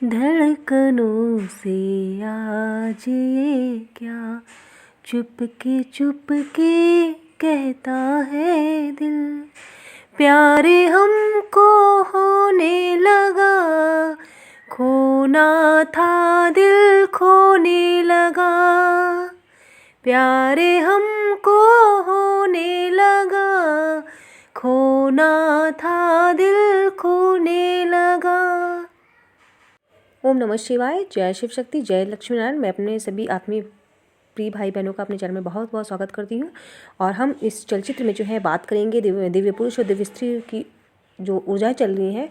धड़कनों से आज ये क्या चुपके कहता है दिल, प्यारे हमको होने लगा, खोना था दिल खोने लगा, प्यारे हमको होने लगा, खोना था दिल खोने लगा। ओम नमः शिवाय। जय शिव शक्ति, जय लक्ष्मी नारायण। मैं अपने सभी आत्मीय प्रिय भाई बहनों का अपने चैनल में बहुत बहुत स्वागत करती हूँ। और हम इस चलचित्र में जो है बात करेंगे दिव्य पुरुष और दिव्य स्त्री की जो ऊर्जाएं चल रही हैं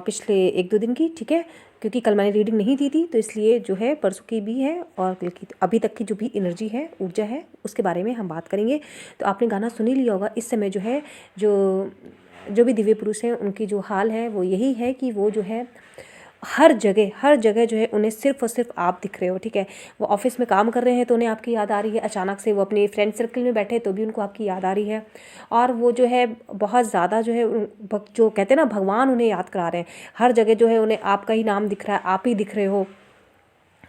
पिछले 1-2 दिन की, ठीक है। क्योंकि कल मैंने रीडिंग नहीं दी थी, तो इसलिए जो है परसों की भी है और कल की अभी तक की जो भी एनर्जी है, ऊर्जा है, उसके बारे में हम बात करेंगे। तो आपने गाना सुन ही लिया होगा। इस समय जो है जो भी दिव्य पुरुष हैं उनकी जो हाल है वो यही है कि वो जो है हर जगह जो है उन्हें सिर्फ और सिर्फ आप दिख रहे हो, ठीक है। वो ऑफिस में काम कर रहे हैं तो उन्हें आपकी याद आ रही है, अचानक से वो अपने फ्रेंड सर्कल में बैठे तो भी उनको आपकी याद आ रही है। और वो जो है बहुत ज़्यादा जो है जो कहते हैं ना, भगवान उन्हें याद करा रहे हैं। हर जगह जो है उन्हें आपका ही नाम दिख रहा है, आप ही दिख रहे हो।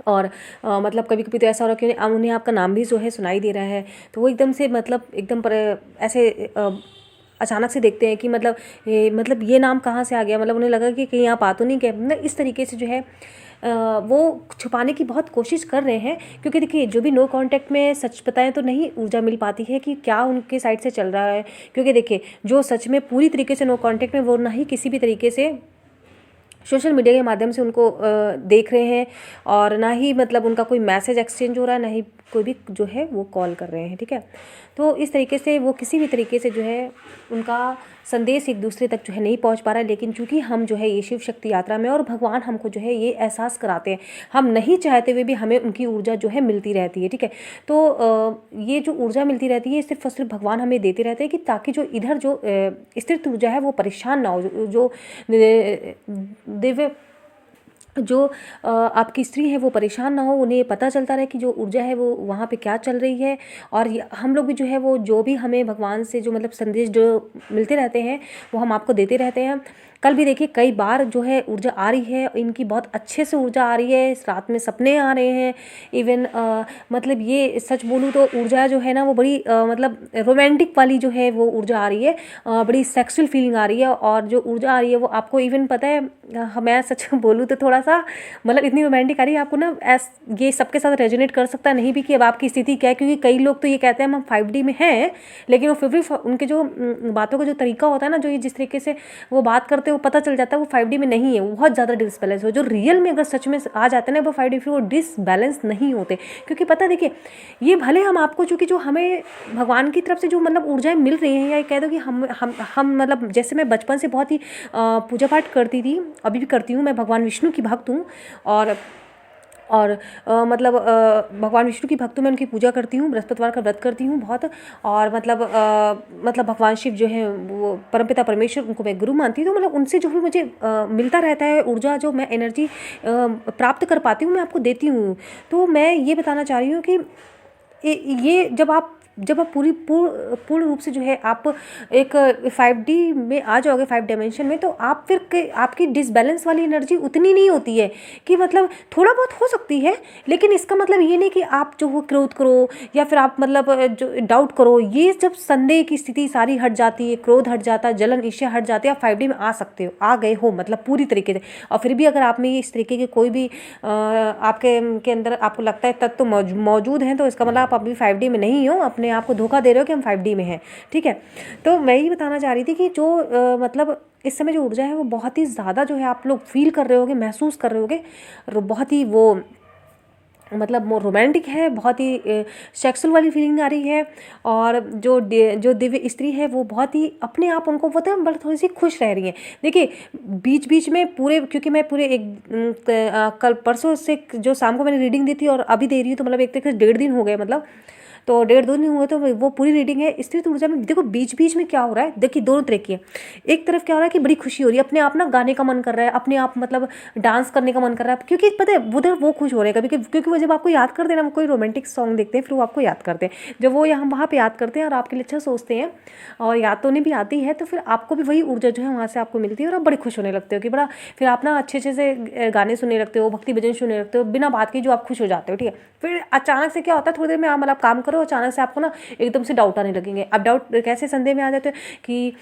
और मतलब कभी कभी तो ऐसा हो रहा है कि उन्हें आपका नाम भी जो है सुनाई दे रहा है। तो वो एकदम से मतलब एकदम पर ऐसे अचानक से देखते हैं कि मतलब ये नाम कहाँ से आ गया। मतलब उन्हें लगा कि कहीं आप आ तो नहीं गए। मतलब इस तरीके से जो है वो छुपाने की बहुत कोशिश कर रहे हैं। क्योंकि देखिए, जो भी नो कांटेक्ट में सच बताएं तो नहीं ऊर्जा मिल पाती है कि क्या उनके साइड से चल रहा है। क्योंकि देखिए, जो सच में पूरी तरीके से नो कांटेक्ट में, वो ना ही किसी भी तरीके से सोशल मीडिया के माध्यम से उनको देख रहे हैं, और ना ही मतलब उनका कोई मैसेज एक्सचेंज हो रहा है, ना ही कोई भी जो है वो कॉल कर रहे हैं, ठीक है। तो इस तरीके से वो किसी भी तरीके से जो है उनका संदेश एक दूसरे तक जो है नहीं पहुंच पा रहा है। लेकिन चूंकि हम जो है ये शिव शक्ति यात्रा में, और भगवान हमको जो है ये एहसास कराते हैं, हम नहीं चाहते हुए भी हमें उनकी ऊर्जा जो है मिलती रहती है, ठीक है। तो ये जो ऊर्जा मिलती रहती है सिर्फ और सिर्फ भगवान हमें देते रहते हैं कि ताकि जो इधर जो स्थिर ऊर्जा है वो परेशान ना हो। जो दिव्य जो आपकी स्त्री है वो परेशान ना हो, उन्हें पता चलता रहे कि जो ऊर्जा है वो वहाँ पे क्या चल रही है। और हम लोग भी जो है वो जो भी हमें भगवान से जो मतलब संदेश जो मिलते रहते हैं वो हम आपको देते रहते हैं। कल भी देखिए कई बार जो है ऊर्जा आ रही है, इनकी बहुत अच्छे से ऊर्जा आ रही है। इस रात में सपने आ रहे हैं। इवन मतलब ये सच बोलूँ तो ऊर्जा जो है ना वो बड़ी मतलब रोमांटिक वाली जो है वो ऊर्जा आ रही है। बड़ी सेक्सुअल फीलिंग आ रही है। और जो ऊर्जा आ रही है वो आपको इवन पता है, मैं सच बोलूँ तो थोड़ा सा मतलब इतनी रोमांटिक आ रही है आपको ना, ये सबके साथ रेजोनेट कर सकता नहीं भी कि अब आपकी स्थिति क्या है। क्योंकि कई लोग तो ये कहते हैं हम 5D में हैं, लेकिन वो फिर भी उनके जो बातों का जो तरीका होता है ना, जो ये जिस तरीके से वो बात करते हैं वो पता चल जाता है वो 5D में नहीं है। वो बहुत ज़्यादा डिसबैलेंस हो। जो रियल में अगर सच में आ जाते हैं ना वो 5D, फिर वो डिसबैलेंस नहीं होते। क्योंकि पता देखिए, ये भले हम आपको चूँकि जो हमें भगवान की तरफ से जो मतलब ऊर्जाएं मिल रही हैं, या ये कह दो कि हम मतलब जैसे मैं बचपन से बहुत ही पूजा पाठ करती थी, अभी भी करती हूँ। मैं भगवान विष्णु की भक्त हूँ। और मतलब भगवान विष्णु की भक्त हूँ। मैं उनकी पूजा करती हूँ, बृहस्पतिवार का व्रत करती हूँ बहुत। और मतलब भगवान शिव जो है वो परमपिता परमेश्वर, उनको मैं गुरु मानती हूँ। तो मतलब उनसे जो भी मुझे मिलता रहता है ऊर्जा, जो मैं एनर्जी प्राप्त कर पाती हूँ, मैं आपको देती हूँ। तो मैं ये बताना चाह रही हूँ कि ये जब आप पूर्ण रूप से जो है आप एक 5D में आ जाओगे, 5 डायमेंशन में, तो आप फिर आपकी डिसबैलेंस वाली एनर्जी उतनी नहीं होती है। कि मतलब थोड़ा बहुत हो सकती है, लेकिन इसका मतलब ये नहीं कि आप जो वो क्रोध करो, या फिर आप मतलब जो डाउट करो। ये जब संदेह की स्थिति सारी हट जाती है, क्रोध हट जाता है, जलन ईर्ष्या हट जाती है, आप 5D में आ सकते हो, आ गए हो मतलब पूरी तरीके से। और फिर भी अगर आप में इस तरीके के कोई भी आपके अंदर आपको लगता है तत्व तो मौजूद हैं, तो इसका मतलब आप अभी 5D में नहीं हो, अपने आप को धोखा दे रहे हो कि हम 5D में हैं, ठीक है। तो मैं ये बताना चाह रही थी कि जो मतलब इस समय जो ऊर्जा है वो बहुत ही ज़्यादा जो है आप लोग फील कर रहे होगे, महसूस कर रहे होगे। बहुत ही वो मतलब वो रोमांटिक है, बहुत ही सेक्सुअल वाली फीलिंग आ रही है। और जो दिव्य स्त्री है वो बहुत ही अपने आप, उनको पता है, बड़ी थोड़ी सी खुश रह रही है। देखिए बीच बीच में पूरे, क्योंकि मैं पूरे कल परसों से जो शाम को मैंने रीडिंग दी थी और अभी दे रही हूँ, तो मतलब एक तरीके से 1.5 दिन हो गए। मतलब तो 1.5-2 दिन हुए तो वो पूरी रीडिंग है। स्त्रीत्व ऊर्जा में देखो बीच बीच में क्या हो रहा है, देखिए दोनों तरह की है। एक तरफ क्या हो रहा है कि बड़ी खुशी हो रही है, अपने आप ना गाने का मन कर रहा है, अपने आप मतलब डांस करने का मन कर रहा है, क्योंकि पता है उधर वो खुश हो रहे हैं कभी, क्योंकि वो जब आपको याद करते हैं ना, कोई रोमांटिक सॉन्ग देखते हैं फिर वो आपको याद करते हैं, जब वो यहाँ वहाँ पे याद करते हैं और आपके लिए अच्छा सोचते हैं और याद तो उन्हें भी आती है, तो फिर आपको भी वही ऊर्जा जो है वहाँ से आपको मिलती है और आप बड़े खुश होने लगते हो कि बड़ा, फिर आप ना अच्छे अच्छे से गाने सुनने लगते हो, भक्ति भजन सुनने लगते हो, बिना बात के जो आप खुश हो जाते हो, ठीक है। फिर अचानक से क्या होता है, थोड़ी देर में आप मतलब काम करो, अचानक से आपको ना एकदम से डाउट आने लगेंगे। अब डाउट कैसे संदेह में आ जाते हैं कि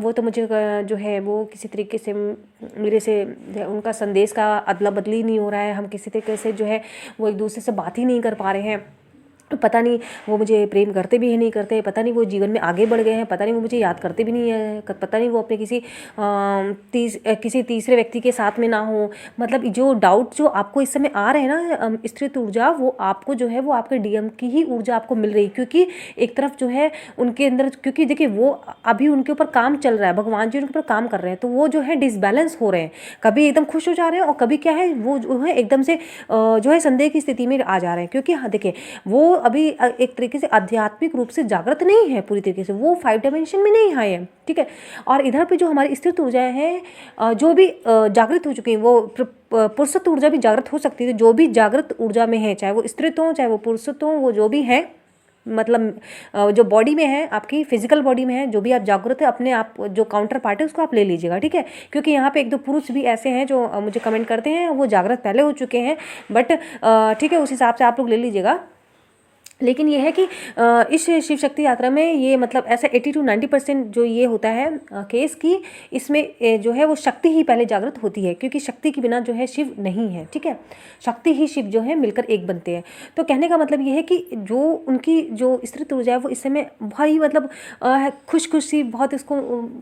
वो तो मुझे जो है वो किसी तरीके से मेरे से उनका संदेश का अदला बदली नहीं हो रहा है, हम किसी तरीके से जो है वो एक दूसरे से बात ही नहीं कर पा रहे हैं, पता नहीं वो मुझे प्रेम करते भी है नहीं करते, पता नहीं वो जीवन में आगे बढ़ गए हैं, पता नहीं वो मुझे याद करते भी नहीं है, पता नहीं वो अपने किसी तीसरे व्यक्ति के साथ में ना हो। मतलब जो डाउट जो आपको इस समय आ रहे हैं ना स्त्रीत्व ऊर्जा, वो आपको जो है वो आपके डीएम की ही ऊर्जा आपको मिल रही है, क्योंकि एक तरफ जो है उनके अंदर, क्योंकि देखिए वो अभी उनके ऊपर काम चल रहा है, भगवान जी उनके ऊपर काम कर रहे हैं, तो वो जो है डिसबैलेंस हो रहे हैं, कभी एकदम खुश हो जा रहे हैं और कभी क्या है वो जो है एकदम से जो है संदेह की स्थिति में आ जा रहे हैं। क्योंकि हाँ देखिए वो अभी एक तरीके से आध्यात्मिक रूप से जागृत नहीं है पूरी तरीके से, वो 5 डायमेंशन में नहीं आए हैं, ठीक है। और इधर पे जो हमारी स्थिर ऊर्जा है जो भी जागृत हो चुकी है, वो पुरुषत्व ऊर्जा भी जागृत हो सकती है, जो भी जागृत ऊर्जा में है, चाहे वो स्त्रीत्व हो चाहे वो पुरुषत्व हो, वो जो भी है मतलब जो बॉडी में है, आपकी फिजिकल बॉडी में है, जो भी आप जागृत है, अपने आप जो काउंटर पार्ट है उसको आप ले लीजिएगा, ठीक है। क्योंकि यहाँ पे 1-2 पुरुष भी ऐसे हैं जो मुझे कमेंट करते हैं, वो जागृत पहले हो चुके हैं, बट ठीक है उस हिसाब से आप लोग ले लीजिएगा। लेकिन ये है कि इस शिव शक्ति यात्रा में ये मतलब ऐसा 80-90% जो ये होता है केस की, इसमें जो है वो शक्ति ही पहले जागृत होती है, क्योंकि शक्ति के बिना जो है शिव नहीं है, ठीक है। शक्ति ही शिव जो है मिलकर एक बनते हैं। तो कहने का मतलब ये है कि जो उनकी जो स्त्रीत्व ऊर्जा है वो इस समय भारी मतलब खुशी बहुत उसको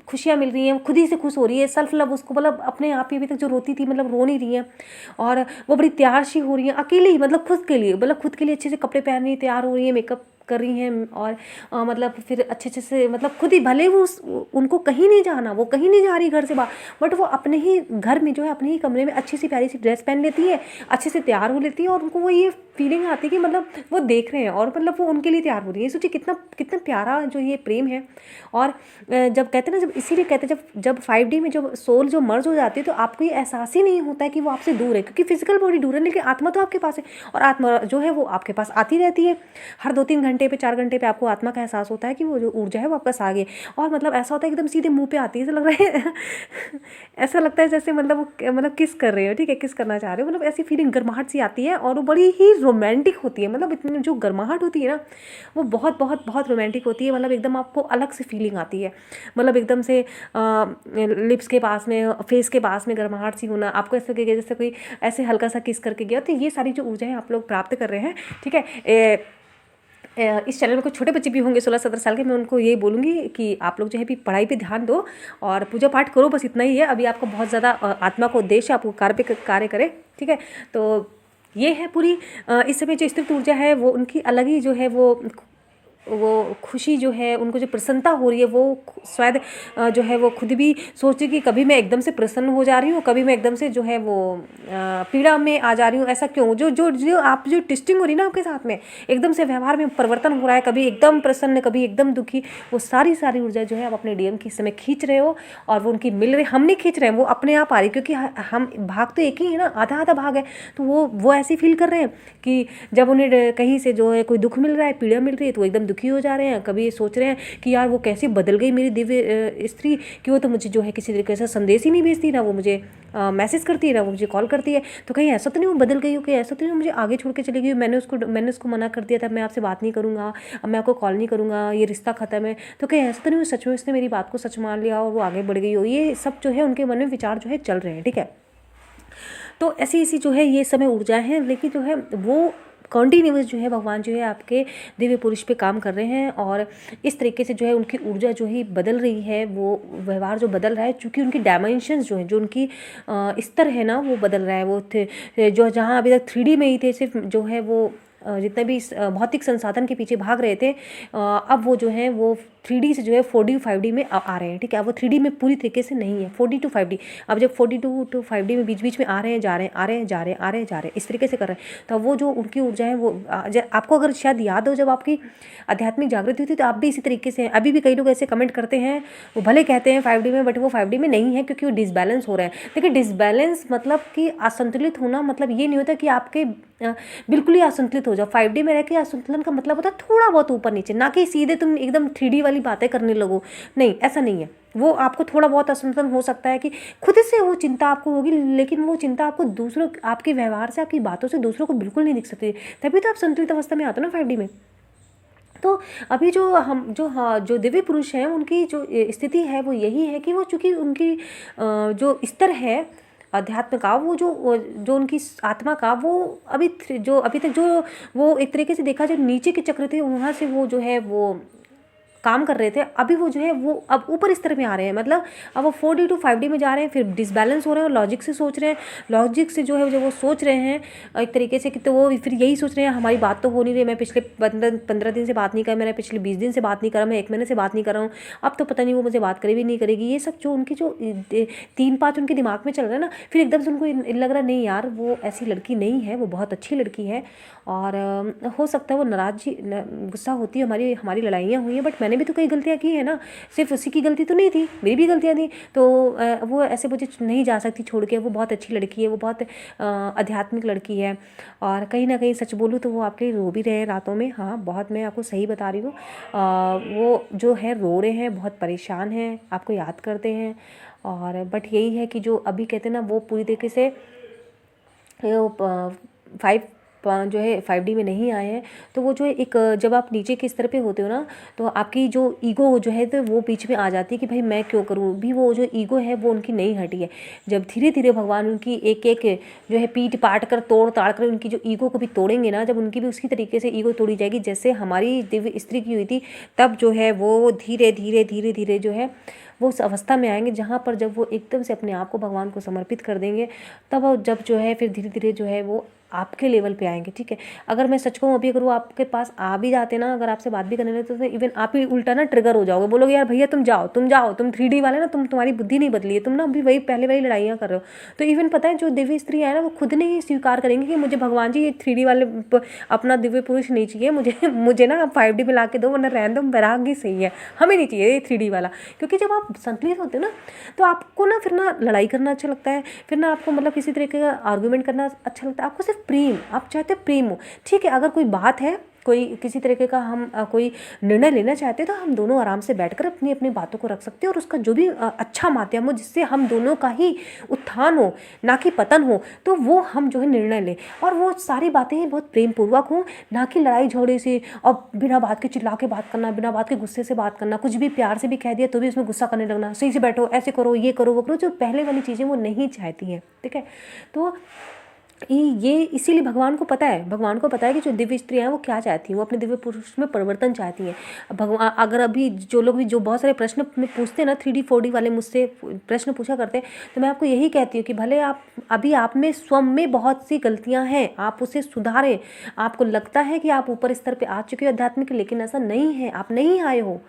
खुशियाँ मिल रही हैं, खुद ही से खुश हो रही है, सेल्फ लव उसको मतलब अपने आप ही अभी तक जो रोती थी मतलब रो नहीं रही है, और वो बड़ी तैयार सी हो रही है अकेले ही, मतलब खुद के लिए, मतलब खुद के लिए अच्छे से कपड़े पहन रही है, तैयार हो रही है, मेकअप कर रही हैं, और मतलब फिर अच्छे अच्छे से मतलब खुद ही, भले वो उनको कहीं नहीं जाना, वो कहीं नहीं जा रही घर से बाहर, बट वो अपने ही घर में जो है अपने ही कमरे में अच्छी सी प्यारी सी ड्रेस पहन लेती है, अच्छे से तैयार हो लेती है, और उनको वो ये फीलिंग आती है कि मतलब वो देख रहे हैं और मतलब वो उनके लिए तैयार हो रही है। सोचिए कितना कितना प्यारा जो ये प्रेम है। और जब कहते हैं ना, जब इसीलिए कहते हैं जब 5D में जब सोल जो मर्ज हो जाती है तो आपको ये एहसास ही नहीं होता है कि वो आपसे दूर है, क्योंकि फिजिकल बॉडी दूर है लेकिन आत्मा तो आपके पास है, और आत्मा जो है वो आपके पास आती रहती है। हर 2-3 घंटे पे 4 घंटे पे आपको आत्मा का एहसास होता है कि वो जो ऊर्जा है वो आपके पास आ गई, और मतलब ऐसा होता है एकदम सीधे मुँह पे आती है, ऐसा लग रहा है ऐसा लगता है जैसे मतलब किस कर रहे हो, ठीक है, किस करना चाह रहे हो, मतलब ऐसी फीलिंग गर्माहट सी आती है, और वो बड़ी ही रोमांटिक होती है। मतलब इतनी जो गर्माहट होती है ना वो बहुत बहुत बहुत रोमांटिक होती है, मतलब एकदम आपको अलग से फीलिंग आती है, मतलब एकदम से लिप्स के पास में, फेस के पास में गर्माहट सी होना, आपको ऐसा लगेगा जैसे कोई ऐसे हल्का सा किस करके गया। तो ये सारी जो ऊर्जा है आप लोग प्राप्त कर रहे हैं, ठीक है। इस चैनल में कुछ छोटे बच्चे भी होंगे 16-17 साल के, मैं उनको यही बोलूँगी कि आप लोग जो है भी पढ़ाई पे ध्यान दो और पूजा पाठ करो, बस इतना ही है। अभी आपको बहुत ज़्यादा आत्मा को उद्देश्य आपको कार्य करे, ठीक है। तो ये है पूरी इस समय जो स्त्रीत्व ऊर्जा है वो उनकी अलग ही जो है वो खुशी जो है, उनको जो प्रसन्नता हो रही है वो शायद जो है वो खुद भी सोचे कि कभी मैं एकदम से प्रसन्न हो जा रही हूँ, कभी मैं एकदम से जो है वो पीड़ा में आ जा रही हूँ, ऐसा क्यों? जो आप जो ट्विस्टिंग हो रही है ना आपके साथ में, एकदम से व्यवहार में परिवर्तन हो रहा है, कभी एकदम प्रसन्न कभी एकदम दुखी, वो सारी ऊर्जा जो है आप अपने डीएम की समय खींच रहे हो, और वो उनकी मिल रही, हम नहीं खींच रहे हैं, वो अपने आप आ रही, क्योंकि हम भाग तो एक ही है ना, आधा आधा भाग है। तो वो ऐसे फील कर रहे हैं कि जब उन्हें कहीं से जो है कोई दुख मिल रहा है, पीड़ा मिल रही है, तो एकदम दुखी हो जा रहे हैं। कभी ये सोच रहे हैं कि यार वो कैसे बदल गई मेरी दिव्य स्त्री, कि वो तो मुझे जो है किसी तरीके से संदेश ही नहीं भेजती, ना वो मुझे मैसेज करती है, ना वो मुझे कॉल करती है। तो कहीं ऐसा तो नहीं वो बदल गई हो, कहीं ऐसा तो नहीं मुझे आगे छोड़ के चली गई, मैंने उसको मना कर दिया था, मैं आपसे बात नहीं करूँगा, अब मैं आपको कॉल नहीं करूँगा, ये रिश्ता खत्म है। तो कहीं ऐसा तो नहीं वो सच में उसने मेरी बात को सच मान लिया और वो आगे बढ़ गई हो। ये सब जो है उनके मन में विचार जो है चल रहे हैं, ठीक है। तो ऐसी जो है ये समय ऊर्जा है, लेकिन जो है वो कॉन्टिन्यूस जो है भगवान जो है आपके दिव्य पुरुष पे काम कर रहे हैं, और इस तरीके से जो है उनकी ऊर्जा जो है बदल रही है, वो व्यवहार जो बदल रहा है, चूँकि उनकी डायमेंशंस जो है, जो उनकी स्तर है ना वो बदल रहा है। वो थे जो जहाँ अभी तक 3D में ही थे, सिर्फ जो है वो जितने भी भौतिक संसाधन के पीछे भाग रहे थे, अब वो जो है वो 3D से जो है 4D 5D में आ रहे हैं, ठीक है। अब वो 3D में पूरी तरीके से नहीं है, 4D to 5D। अब जब 42 to 5D में बीच बीच में आ रहे हैं, जा रहे हैं, आ रहे हैं, जा रहे हैं, आ रहे हैं, जा रहे हैं, इस तरीके से कर रहे हैं, तो वो जो उनकी ऊर्जा है वो आपको अगर शायद याद हो, जब आपकी आध्यात्मिक जागृति हुई थी तो आप भी इसी तरीके से हैं। अभी भी कई लोग ऐसे कमेंट करते हैं, वो भले कहते हैं 5D में, बट वो 5D में नहीं है, क्योंकि वो डिसबैलेंस हो रहा है। देखिए, डिसबैलेंस मतलब कि असंतुलित होना, मतलब ये नहीं होता कि आपके बिल्कुल ही असंतुलित हो जाओ। 5D में रह के असंतुलन का मतलब होता है थोड़ा बहुत ऊपर नीचे, ना कि सीधे तुम एकदम 3D वाली बातें करने लगो। नहीं, ऐसा नहीं है। वो आपको थोड़ा बहुत असंतुलन हो सकता है कि खुद से वो चिंता आपको होगी, लेकिन वो चिंता आपको दूसरों, आपके व्यवहार से, आपकी बातों से दूसरों को बिल्कुल नहीं दिख सकती। तभी तो आप संतुलित अवस्था में आते हो ना 5D में। तो अभी जो दिव्य पुरुष हैं, उनकी जो स्थिति है वो यही है कि वो चूँकि उनकी जो स्तर है अध्यात्म का, वो जो उनकी आत्मा का, वो अभी तक जो वो एक तरीके से देखा जाए नीचे के चक्र थे, वहाँ से वो जो है वो काम कर रहे थे। अभी वो जो है वो अब ऊपर स्तर में आ रहे हैं, मतलब अब वो 4D to 5D में जा रहे हैं, फिर डिसबैलेंस हो रहे हैं और लॉजिक से सोच रहे हैं। लॉजिक से जो है वो सोच रहे हैं एक तरीके से कि, तो वो फिर यही सोच रहे हैं, हमारी बात तो हो नहीं रही, मैं पिछले 15 दिन से बात नहीं कर, मैंने पिछले 20 दिन से बात नहीं करा, मैं 1 महीने से बात नहीं कर रहा हूँ, अब तो पता नहीं वो मुझे बात करे भी नहीं करेगी। ये सब जो उनकी जो 3-5 उनके दिमाग में चल रहा है ना, फिर एकदम से उनको लग रहा नहीं यार, वो ऐसी लड़की नहीं है, वो बहुत अच्छी लड़की है। और हो सकता है वो नाराज़गी, गुस्सा होती है, हमारी लड़ाइयाँ हुई हैं, बट मैंने भी तो कई गलतियाँ की है ना, सिर्फ उसी की गलती तो नहीं थी, मेरी भी गलतियाँ थी। तो वो ऐसे मुझे नहीं जा सकती छोड़ के। वो बहुत अच्छी लड़की है, वो बहुत आध्यात्मिक लड़की है। और कहीं ना कहीं सच बोलूँ तो वो आपके लिए रो भी रहे हैं रातों में। हाँ, बहुत, मैं आपको सही बता रही हूँ। वो जो है रो रहे हैं, बहुत परेशान हैं, आपको याद करते हैं। और बट यही है कि जो अभी कहते हैं ना, वो पूरी तरीके से जो है 5D में नहीं आए हैं। तो वो जो है एक, जब आप नीचे के स्तर पे होते हो ना, तो आपकी जो ईगो जो है तो वो बीच में आ जाती है कि भाई मैं क्यों करूँ। भी वो जो ईगो है वो उनकी नहीं हटी है। जब धीरे धीरे भगवान उनकी एक एक जो है पीट पाट कर, तोड़ ताड़ कर उनकी जो ईगो को भी तोड़ेंगे ना, जब उनकी भी उसी तरीके से ईगो तोड़ी जाएगी जैसे हमारी दिव्य स्त्री की हुई थी, तब जो है वो धीरे धीरे जो है वो उस अवस्था में आएंगे जहाँ पर जब वो एकदम से अपने आप को भगवान को समर्पित कर देंगे, तब जब जो है फिर धीरे धीरे जो है वो आपके लेवल पे आएंगे, ठीक है। अगर मैं सच कहूँ, अभी अगर वो आपके पास आ भी जाते ना, अगर आपसे बात भी करने लगते तो इवन आप ही उल्टा ना ट्रिगर हो जाओगे, बोलोगे यार भैया तुम जाओ, तुम 3D वाले ना, तुम्हारी बुद्धि नहीं बदली है, तुम ना अभी वही पहले वही लड़ाइयाँ कर रहे हो। तो इवन पता है जो दिव्य स्त्री है ना, वो खुद नहीं स्वीकार करेंगे कि मुझे भगवान जी ये 3D वाले अपना दिव्य पुरुष नहीं चाहिए, मुझे ना आप 5D में ला के दो, वरना रहने दो, बैराग ही सही है, हमें नहीं चाहिए ये 3D वाला। क्योंकि जब आप संतुलित होते हो ना, तो आपको ना फिर ना लड़ाई करना अच्छा लगता है, फिर ना आपको मतलब किसी तरीके का आर्गूमेंट करना अच्छा लगता है। आपको सिर्फ प्रेम, आप चाहते हो प्रेम हो, ठीक है। अगर कोई बात है, कोई किसी तरीके का हम कोई निर्णय लेना चाहते हैं, तो हम दोनों आराम से बैठकर अपनी अपनी बातों को रख सकते हैं, और उसका जो भी अच्छा माध्यम हो जिससे हम दोनों का ही उत्थान हो, ना कि पतन हो, तो वो हम जो है निर्णय लें। और वो सारी बातें बहुत प्रेम पूर्वक हों, ना कि लड़ाई झगड़े से और बिना बात के चिल्ला के बात करना, बिना बात के गुस्से से बात करना, कुछ भी प्यार से भी कह दिया तो भी उसमें गुस्सा करने लगना, सही से बैठो, ऐसे करो, ये करो, वो करो, जो पहले वाली चीज़ें वो नहीं चाहती हैं, ठीक है। तो ये इसीलिए भगवान को पता है कि जो दिव्य स्त्रियाँ हैं वो क्या चाहती हैं, वो अपने दिव्य पुरुष में परिवर्तन चाहती हैं। भगवान, अगर अभी जो लोग भी जो बहुत सारे प्रश्न में पूछते हैं ना, 3D 4D वाले मुझसे प्रश्न पूछा करते हैं, तो मैं आपको यही कहती हूँ कि भले आप में स्वयं में बहुत सी गलतियाँ हैं, आप उसे सुधारें। आपको लगता है कि आप ऊपर स्तर पर आ चुके हो आध्यात्मिक, लेकिन ऐसा नहीं है, आप नहीं आए हो।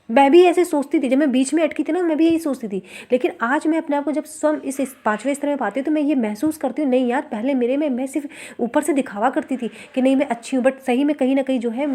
मैं भी ऐसे सोचती थी, जब मैं बीच में अटकी थी ना, मैं भी यही सोचती थी। लेकिन आज मैं अपने आप को जब स्वयं इस 5वें स्तर में पाती हूँ, तो मैं ये महसूस करती हूँ, नहीं यार, पहले मेरे में मैं सिर्फ ऊपर से दिखावा करती थी कि नहीं मैं अच्छी हूँ, बट सही में कहीं ना कहीं जो है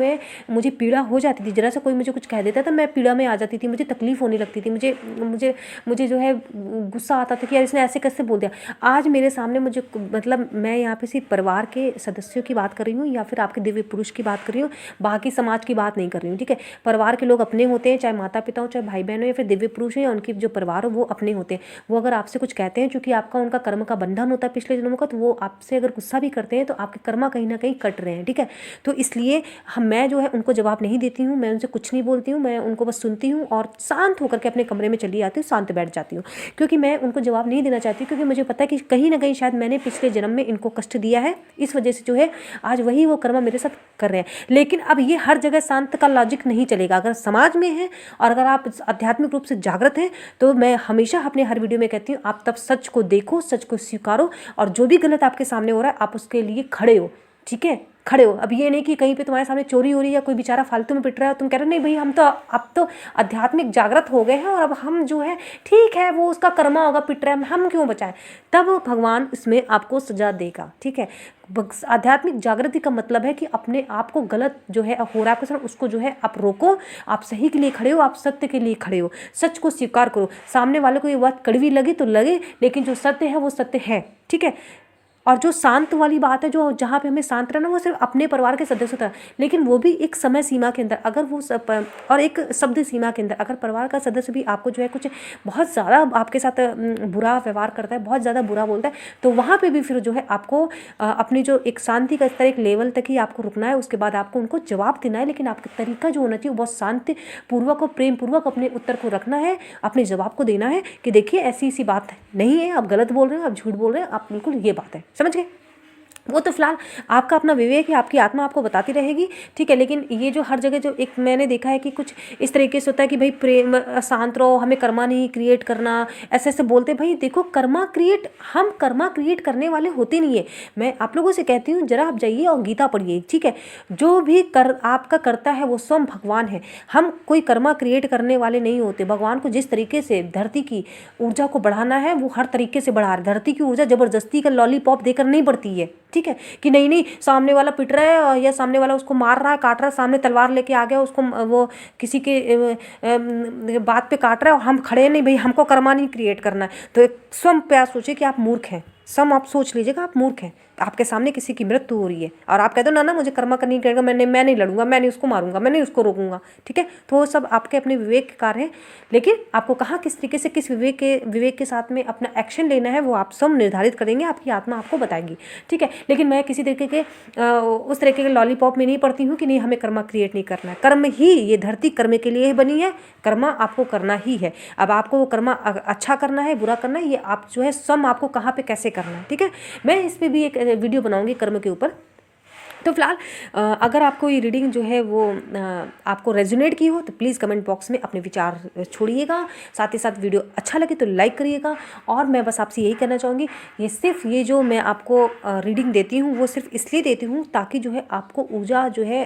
मुझे पीड़ा हो जाती थी। जरा सा कोई मुझे कुछ कह देता था, मैं पीड़ा में आ जाती थी, मुझे तकलीफ होने लगती थी, मुझे जो है गुस्सा आता था कि यार इसने ऐसे कैसे बोल दिया। आज मेरे सामने मुझे, मतलब मैं यहाँ पे सिर्फ परिवार के सदस्यों की बात कर रही हूँ, या फिर आपके दिव्य पुरुष की बात कर रही हूँ, बाकी समाज की बात नहीं कर रही हूँ, ठीक है। परिवार के लोग अपने होते हैं, चाहे माता पिता हो, चाहे भाई बहन हो, या फिर दिव्य पुरुष हो, या उनकी जो परिवार हो, वो अपने होते हैं। वो अगर आपसे कुछ कहते हैं, क्योंकि आपका उनका कर्म का बंधन होता है पिछले जन्मों का, तो वो आपसे अगर गुस्सा भी करते हैं तो आपके कर्म कहीं ना कहीं कट रहे हैं, ठीक है। तो इसलिए मैं जो है उनको जवाब नहीं देती हूँ, मैं उनसे कुछ नहीं बोलती हूँ, मैं उनको बस सुनती हूँ और शांत होकर के अपने कमरे में चली जाती हूँ, शांत बैठ जाती हूँ, क्योंकि मैं उनको जवाब नहीं देना चाहती, क्योंकि मुझे पता है कि कहीं ना कहीं शायद मैंने पिछले जन्म में इनको कष्ट दिया है, इस वजह से जो है आज वही वो कर्म मेरे साथ कर रहे हैं। लेकिन अब ये हर जगह शांत का लॉजिक नहीं चलेगा। अगर समाज में है और अगर आप आध्यात्मिक रूप से जागृत हैं, तो मैं हमेशा अपने हर वीडियो में कहती हूँ, आप तब सच को देखो, सच को स्वीकारो, और जो भी गलत आपके सामने हो रहा है आप उसके लिए खड़े हो, ठीक है। खड़े हो। अब ये नहीं कि कहीं पे तुम्हारे सामने चोरी हो रही है या कोई बेचारा फालतू में पिट रहा है, तुम कह रहे हो नहीं भाई हम तो अब तो आध्यात्मिक जागृत हो गए हैं और अब हम जो है ठीक है, वो उसका कर्मा होगा, पिट रहा है, हम क्यों बचाएं। तब भगवान इसमें आपको सजा देगा, ठीक है। आध्यात्मिक जागृति का मतलब है कि अपने आप को गलत जो है हो रहा है आपके साथ, उसको जो है आप रोको, आप सही के लिए खड़े हो, आप सत्य के लिए खड़े हो, सच को स्वीकार करो। सामने वाले को ये बात कड़वी लगे तो लगे, लेकिन जो सत्य है वो सत्य है, ठीक है। और जो शांत वाली बात है, जो जहाँ पे हमें शांत रहना, वो सिर्फ अपने परिवार के सदस्यों तक, लेकिन वो भी एक समय सीमा के अंदर, अगर वो और एक शब्द सीमा के अंदर। अगर परिवार का सदस्य भी आपको जो है कुछ बहुत ज़्यादा आपके साथ बुरा व्यवहार करता है, बहुत ज़्यादा बुरा बोलता है, तो वहाँ पे भी फिर जो है आपको अपनी जो एक शांति का स्तर, एक लेवल तक ही आपको रुकना है। उसके बाद आपको उनको जवाब देना है, लेकिन आपका तरीका जो होना चाहिए वो बहुत शांतिपूर्वक और प्रेमपूर्वक अपने उत्तर को रखना है, अपने जवाब को देना है कि देखिए ऐसी ऐसी बात नहीं है, आप गलत बोल रहे हैं, आप झूठ बोल रहे हैं, आप बिल्कुल ये बात है, समझ गए। वो तो फिलहाल आपका अपना विवेक है, आपकी आत्मा आपको बताती रहेगी, ठीक है। लेकिन ये जो हर जगह जो एक मैंने देखा है कि कुछ इस तरीके से होता है कि भाई प्रेम, शांत रहो, हमें कर्मा नहीं क्रिएट करना, ऐसे ऐसे बोलते। भाई देखो, कर्मा क्रिएट, हम कर्मा क्रिएट करने वाले होते नहीं है। मैं आप लोगों से कहती हूँ जरा आप जाइए और गीता पढ़िए, ठीक है। जो भी आपका करता है वो स्वयं भगवान है, हम कोई कर्मा क्रिएट करने वाले नहीं होते। भगवान को जिस तरीके से धरती की ऊर्जा को बढ़ाना है वो हर तरीके से बढ़ा रहे। धरती की ऊर्जा जबरदस्ती का लॉलीपॉप देकर नहीं बढ़ती है, ठीक है, कि नहीं नहीं सामने वाला पिट रहा है या सामने वाला उसको मार रहा है, काट रहा है, सामने तलवार लेके आ गया, उसको वो किसी के बात पे काट रहा है और हम खड़े नहीं, भाई हमको कर्मा नहीं क्रिएट करना है। तो एक स्वयं पे आप सोचिए कि आप मूर्ख हैं, सम आप सोच लीजिएगा आप मूर्ख हैं। आपके सामने किसी की मृत्यु हो रही है और आप कहते हो ना ना मुझे कर्मा करनी करेगा, मैं नहीं लड़ूंगा, मैं नहीं उसको मारूंगा, मैं नहीं उसको रोकूंगा, ठीक है। तो वो सब आपके अपने विवेक के कार्य हैं, लेकिन आपको कहाँ किस तरीके से किस विवेक के साथ में अपना एक्शन लेना है वो आप सब निर्धारित करेंगे, आपकी आत्मा आपको बताएगी, ठीक है। लेकिन मैं किसी तरीके के उस तरीके के लॉलीपॉप में नहीं पड़ती हूँ कि नहीं हमें कर्मा क्रिएट नहीं करना है। कर्म ही, ये धरती कर्म के लिए ही बनी है, कर्मा आपको करना ही है। अब आपको वो कर्मा अच्छा करना है बुरा करना है, ये आप जो है सम आपको कहाँ पे कैसे करना है, ठीक है। मैं इस पर भी एक वीडियो बनाऊंगी कर्म के ऊपर। तो फिलहाल अगर आपको ये रीडिंग जो है वो आपको रेजोनेट की हो तो प्लीज़ कमेंट बॉक्स में अपने विचार छोड़िएगा। साथ ही साथ वीडियो अच्छा लगे तो लाइक करिएगा। और मैं बस आपसे यही कहना चाहूँगी, ये सिर्फ ये जो मैं आपको रीडिंग देती हूँ वो सिर्फ इसलिए देती हूँ ताकि जो है आपको ऊर्जा जो है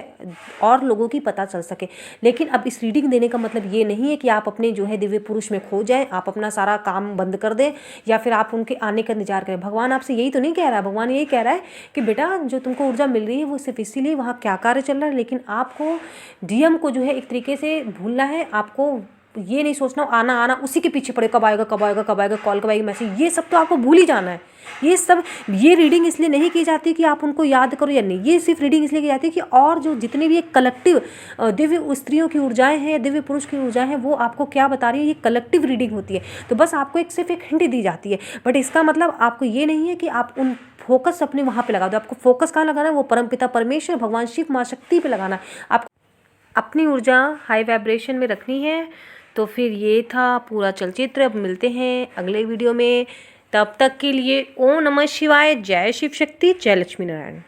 और लोगों की पता चल सके। लेकिन अब इस रीडिंग देने का मतलब ये नहीं है कि आप अपने जो है दिव्य पुरुष में खो जाएँ, आप अपना सारा काम बंद कर दें या फिर आप उनके आने का इंतजार करें। भगवान आपसे यही तो नहीं कह रहा है। भगवान यही कह रहा है कि बेटा जो तुमको ऊर्जा मिल रही है वो सिर्फ इसीलिए वहाँ क्या कार्य चल रहा है, लेकिन आपको डीएम को जो है एक तरीके से भूलना है। आपको ये नहीं सोचना आना उसी के पीछे पड़े, कब आएगा कॉल कब आएगी मैसेज, ये सब तो आपको भूल ही जाना है। ये सब, ये रीडिंग इसलिए नहीं की जाती कि आप उनको याद करो या नहीं, ये सिर्फ रीडिंग इसलिए की जाती है कि और जो जितनी भी एक कलेक्टिव दिव्य स्त्रियों की ऊर्जाएं हैं, दिव्य पुरुष की ऊर्जाएं हैं, वो आपको क्या बता रही है, ये कलेक्टिव रीडिंग होती है। तो बस आपको एक सिर्फ एक हिंट दी जाती है, बट इसका मतलब आपको ये नहीं है कि आप उन फोकस अपने वहाँ पे लगा दो। आपको फोकस कहाँ लगाना है, वो परमपिता परमेश्वर भगवान शिव माँ शक्ति पे लगाना है। आप अपनी ऊर्जा हाई वाइब्रेशन में रखनी है। तो फिर ये था पूरा चलचित्र। अब मिलते हैं अगले वीडियो में, तब तक के लिए ओम नमः शिवाय, जय शिव शक्ति, जय लक्ष्मी नारायण।